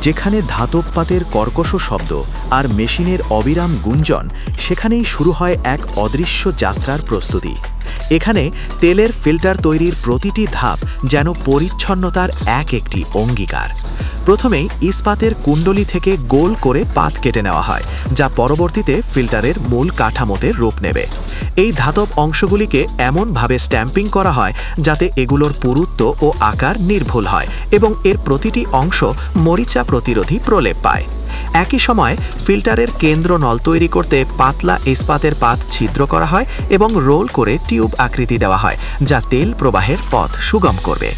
যেখানে ধাতব পাতের কর্কশ শব্দ আর মেশিনের অবিরাম গুঞ্জন, সেখানেই শুরু হয় এক অদৃশ্য যাত্রার প্রস্তুতি। এখানে তেলের ফিল্টার তৈরির প্রতিটি ধাপ যেন পরিচ্ছন্নতার একটি অঙ্গীকার। প্রথমেই ইস্পাতের কুণ্ডলী থেকে গোল করে পাত কেটে নেওয়া হয়, যা পরবর্তীতে ফিল্টারের মূল কাঠামোতে রূপ নেবে। এই ধাতব অংশগুলিকে এমনভাবে স্ট্যাম্পিং করা হয় যাতে এগুলোর পুরুত্ব ও আকার নির্ভুল হয় এবং এর প্রতিটি অংশ মরিচা প্রতিরোধী প্রলেপ পায়। একই সময় ফিল্টারের কেন্দ্র নল তৈরি করতে পাতলা ইস্পাতের পাত ছিদ্র করা হয় এবং রোল করে টিউব আকৃতি দেওয়া হয়, যা তেল প্রবাহের পথ সুগম করবে।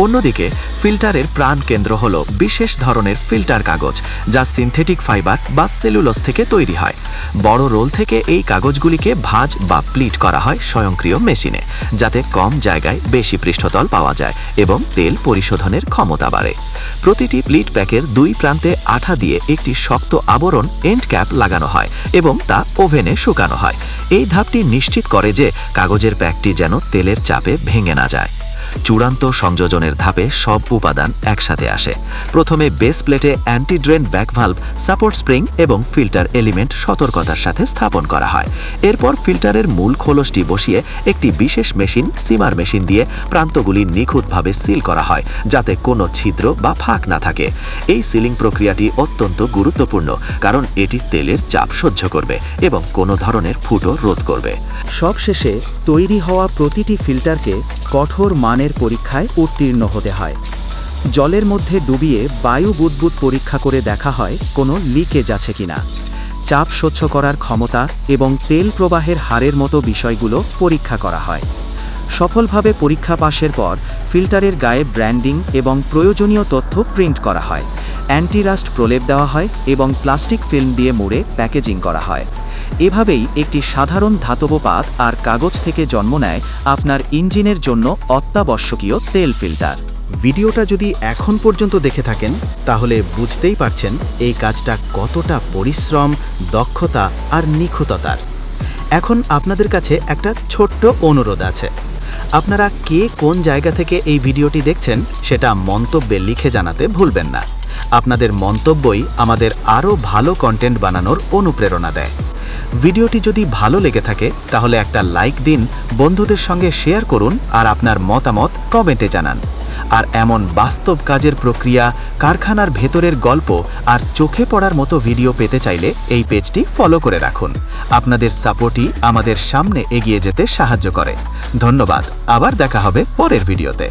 অন্যদিকে ফিল্টারের প্রাণকেন্দ্র হল বিশেষ ধরনের ফিল্টার কাগজ, যা সিনথেটিক ফাইবার বা সেলুলোজ থেকে তৈরি হয়। বড় রোল থেকে এই কাগজগুলিকে ভাঁজ বা প্লিট করা হয় স্বয়ংক্রিয় মেশিনে, যাতে কম জায়গায় বেশি পৃষ্ঠতল পাওয়া যায় এবং তেল পরিশোধনের ক্ষমতা বাড়ে। প্রতিটি প্লিট প্যাকের দুই প্রান্তে আঠা দিয়ে একটি শক্ত আবরণ এন্ড ক্যাপ লাগানো হয় এবং তা ওভেনে শুকানো হয়। এই ধাপটি নিশ্চিত করে যে কাগজের প্যাকটি যেন তেলের চাপে ভেঙে না যায়। চূড়ান্ত সংযোজনের ধাপে সব উপাদান একসাথে আসে। প্রথমে বেস প্লেটে অ্যান্টি ড্রেন ব্যাকভালভ, সাপোর্ট স্প্রিং এবং ফিল্টার এলিমেন্ট সতর্কতার সাথে স্থাপন করা হয়। এরপর ফিল্টারের মূল খোলসটি বসিয়ে একটি বিশেষ মেশিন, সিমার মেশিন দিয়ে প্রান্তগুলি নিখুঁতভাবে সিল করা হয়, যাতে কোনো ছিদ্র বা ফাঁক না থাকে। এই সিলিং প্রক্রিয়াটি অত্যন্ত গুরুত্বপূর্ণ, কারণ এটি তেলের চাপ সহ্য করবে এবং কোনো ধরনের ফুটো রোধ করবে। সবশেষে তৈরি হওয়া প্রতিটি ফিল্টারকে কঠোর মানের পরীক্ষায় উত্তীর্ণ হতে হয়। জলের মধ্যে ডুবিয়ে বায়ু বুদবুদ পরীক্ষা করে দেখা হয় কোনো লিকেজ আছে কিনা। চাপ সহ্য করার ক্ষমতা এবং তেল প্রবাহের হারের মতো বিষয়গুলো পরীক্ষা করা হয়। সফলভাবে পরীক্ষা পাশের পর ফিল্টারের গায়ে ব্র্যান্ডিং এবং প্রয়োজনীয় তথ্য প্রিন্ট করা হয়। অ্যান্টিরাস্ট প্রলেপ দেওয়া হয় এবং প্লাস্টিক ফিল্ম দিয়ে মুড়ে প্যাকেজিং করা হয়। এভাবেই একটি সাধারণ ধাতব পাত আর কাগজ থেকে জন্ম নেয় আপনার ইঞ্জিনের জন্য অত্যাবশ্যকীয় তেল ফিল্টার। ভিডিওটা যদি এখন পর্যন্ত দেখে থাকেন, তাহলে বুঝতেই পারছেন এই কাজটা কতটা পরিশ্রম, দক্ষতা আর নিখুঁততার। এখন আপনাদের কাছে একটা ছোট্ট অনুরোধ আছে। আপনারা কে কোন জায়গা থেকে এই ভিডিওটি দেখছেন সেটা মন্তব্যে লিখে জানাতে ভুলবেন না। আপনাদের মন্তব্যই আমাদের আরও ভালো কন্টেন্ট বানানোর অনুপ্রেরণা দেয়। ভিডিওটি যদি ভালো লেগে থাকে তাহলে একটা লাইক দিন, বন্ধুদের সঙ্গে শেয়ার করুন আর আপনার মতামত কমেন্টে জানান। আর এমন বাস্তব কাজের প্রক্রিয়া, কারখানার ভেতরের গল্প আর চোখে পড়ার মতো ভিডিও পেতে চাইলে এই পেজটি ফলো করে রাখুন। আপনাদের সাপোর্টই আমাদের সামনে এগিয়ে যেতে সাহায্য করে। ধন্যবাদ। আবার দেখা হবে পরের ভিডিওতে।